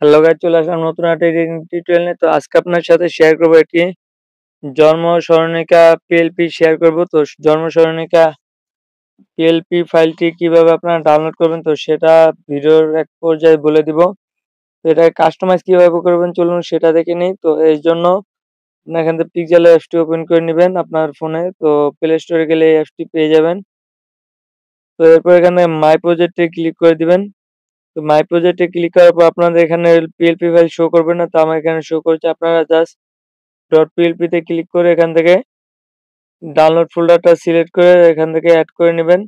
Hello guys, চলে আসলাম নতুন একটা এডিটিং টিউটোরিয়াল নিয়ে। তো আজকে আপনার সাথে শেয়ার করব একটি জন্ম সরণিকা পিএলপি শেয়ার করব। তো জন্ম সরণিকা পিএলপি ফাইলটি কিভাবে আপনারা ডাউনলোড করবেন তো সেটা ভিডিওর এক পর্যায়ে বলে দিব। তো এটা কাস্টমাইজ কিভাবে করবেন চলুন সেটা দেখে নিই। তো এই জন্য আপনার এখান থেকে পিক্সেল অ্যাপসটি ওপেন করে নেবেন আপনার ফোনে। তো প্লে স্টোরে গেলে এই অ্যাপসটি পেয়ে যাবেন। তো এরপর এখানে মাই প্রজেক্টে ক্লিক করে দিবেন। তো মাই প্রজেক্টে ক্লিক করার পর আপনাদের এখানে পিএলপি ফাইল শো করবে না, তো আমার এখানে শো করছে। আপনারা জাস্ট ডট পিএলপি তে ক্লিক করে এখান থেকে ডাউনলোড ফোল্ডারটা সিলেক্ট করে এখান থেকে অ্যাড করে নেবেন।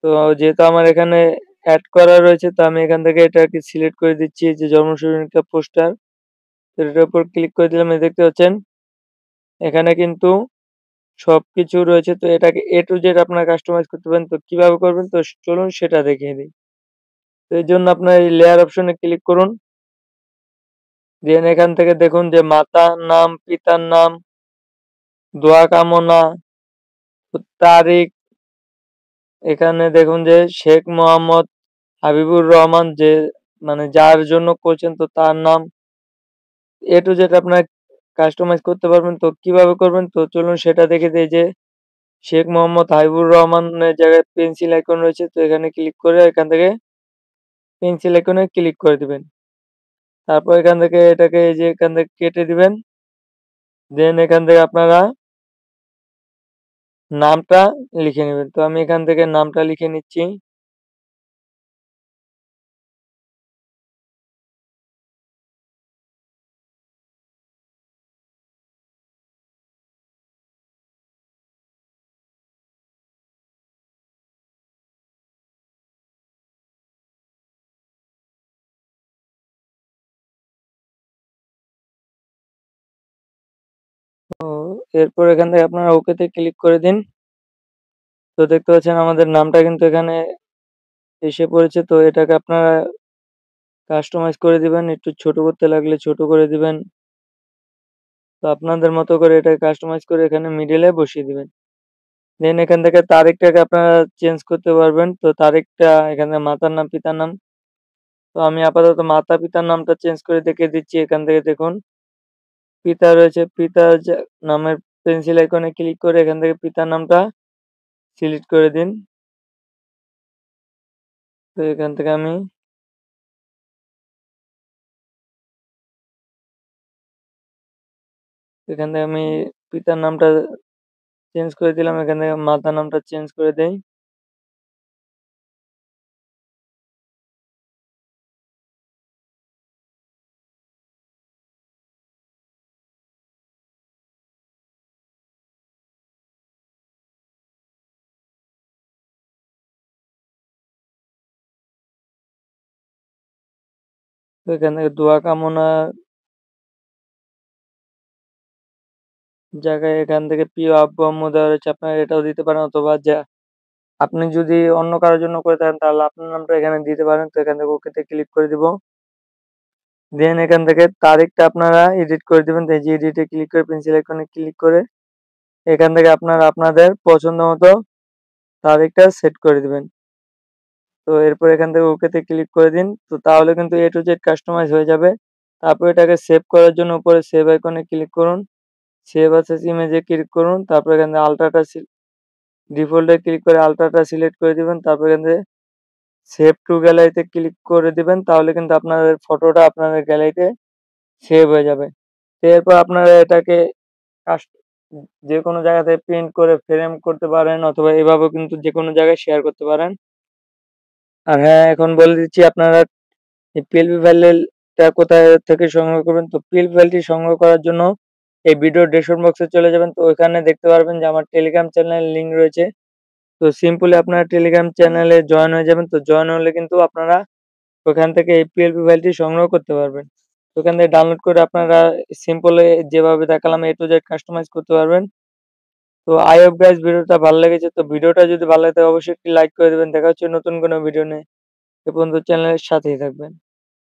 তো যেহেতু আমার এখানে অ্যাড করা রয়েছে, তো আমি এখান থেকে এটাকে সিলেক্ট করে দিচ্ছি, যে জন্ম সরণিকা পোস্টার। তো এটার উপর ক্লিক করে দিলাম। এই দেখতে পাচ্ছেন এখানে কিন্তু সবকিছু রয়েছে। তো এটাকে এ টু জেড আপনারা কাস্টমাইজ করতে পারেন। তো কিভাবে করবেন তো চলুন সেটা দেখিয়ে দিই। তো এর জন্য আপনার এই লেয়ার অপশনে ক্লিক করুন। দেন এখান থেকে দেখুন যে মাতার নাম, পিতার নাম, দোয়া কামনা, তারিখ। এখানে দেখুন যে শেখ মোহাম্মদ হাবিবুর রহমান, যে মানে যার জন্য করছেন, তো তার নাম। এ টু জেড আপনার কাস্টমাইজ করতে পারবেন। তো কিভাবে করবেন তো চলুন সেটা দেখে দিই। যে শেখ মোহাম্মদ হাবিবুর রহমানের জায়গায় পেন্সিল আইকন রয়েছে, তো এখানে ক্লিক করে এখান থেকে পেন্সিল আইকনে ক্লিক করে দিবেন। তারপর এখান থেকে এটাকে এই যে এখান থেকে কেটে দিবেন। দেন এখান থেকে আপনারা নামটা লিখে নেবেন। তো আমি এখান থেকে নামটা লিখে নিচ্ছি। তো এরপর এখান থেকে আপনারা ওকেতে ক্লিক করে দিন। তো দেখতে পাচ্ছেন আমাদের নামটা কিন্তু এখানে এসে পড়েছে। তো এটাকে আপনারা কাস্টমাইজ করে দিবেন। একটু ছোট করতে লাগলে ছোট করে দিবেন। তো আপনাদের মতো করে এটাকে কাস্টমাইজ করে এখানে মিডলে বসিয়ে দিবেন। দেন এখান থেকে তারিখটাকে আপনারা চেঞ্জ করতে পারবেন। তো তারিখটা এখানে মাতার নাম, পিতার নাম। তো আমি আপাতত মাতা পিতার নামটা চেঞ্জ করে দেখিয়ে দিচ্ছি। এখান থেকে দেখুন পিতা রয়েছে, পিতার নামের পেন্সিল আইকনে ক্লিক করে এখান থেকে পিতার নামটা সিলেক্ট করে দিন। তো এখান থেকে আমি পিতার নামটা চেঞ্জ করে দিলাম। এখান থেকে মাতার নামটা চেঞ্জ করে দেই। তো এখান থেকে দোয়া কামনা জায়গায় এখান থেকে প্রিয় আব্বু আম্মু দেওয়া রয়েছে, আপনারা এটাও দিতে পারেন। অথবা যা আপনি যদি অন্য কারোর জন্য করে থাকেন তাহলে আপনার নামটা এখানে দিতে পারেন। তো এখান থেকে ওকেতে ক্লিক করে দিব। দেন এখান থেকে তারিখটা আপনারা এডিট করে দিবেন। তো এই যে এডিটে ক্লিক করে পেন্সিল আইকনে ক্লিক করে এখান থেকে আপনারা আপনাদের পছন্দ মতো তারিখটা সেট করে দিবেন। তো এরপর এখান থেকে ওকেতে ক্লিক করে দিন। তো তাহলে কিন্তু এ টু জেড কাস্টমাইজ হয়ে যাবে। তারপর এটাকে সেভ করার জন্য উপরে সেভ আইকনে ক্লিক করুন। সেভ অ্যাজ ইমেজে ক্লিক করুন। তারপর এখান থেকে আল্ট্রাটা ডিফল্টে ক্লিক করে আল্ট্রাটা সিলেক্ট করে দিবেন। তারপর এখান থেকে সেভ টু গ্যালারিতে ক্লিক করে দিবেন। তাহলে কিন্তু আপনাদের ফটোটা আপনাদের গ্যালারিতে সেভ হয়ে যাবে। তো এরপর আপনারা এটাকে কাস্ট যেকোনো জায়গা থেকে প্রিন্ট করে ফ্রেম করতে পারেন, অথবা এভাবেও কিন্তু যেকোনো জায়গায় শেয়ার করতে পারেন। আর হ্যাঁ, এখন বলে দিচ্ছি আপনারা এই পিএলপি ফাইলটা কোথায় থেকে সংগ্রহ করবেন। তো পিএলপি ফাইলটি সংগ্রহ করার জন্য এই ভিডিওর ডেসক্রিপশন বক্সে চলে যাবেন। তো ওইখানে দেখতে পারবেন যে আমার টেলিগ্রাম চ্যানেলের লিঙ্ক রয়েছে। তো সিম্পলি আপনারা টেলিগ্রাম চ্যানেলে জয়েন হয়ে যাবেন। তো জয়েন হলে কিন্তু আপনারা ওখান থেকে এই পিএলপি ফাইলটি সংগ্রহ করতে পারবেন। তো ওখান থেকে ডাউনলোড করে আপনারা সিম্পলি যেভাবে দেখালাম এ টু জেড কাস্টমাইজ করতে পারবেন। তো আই হোপ গাইস ভিডিওটা ভালো লেগেছে। তো ভিডিওটা যদি ভালো লাগে অবশ্যই একটি লাইক করে দেবেন। দেখা হচ্ছে নতুন কোনো ভিডিও নিয়ে। এ পর্যন্ত চ্যানেলের সাথেই থাকবেন।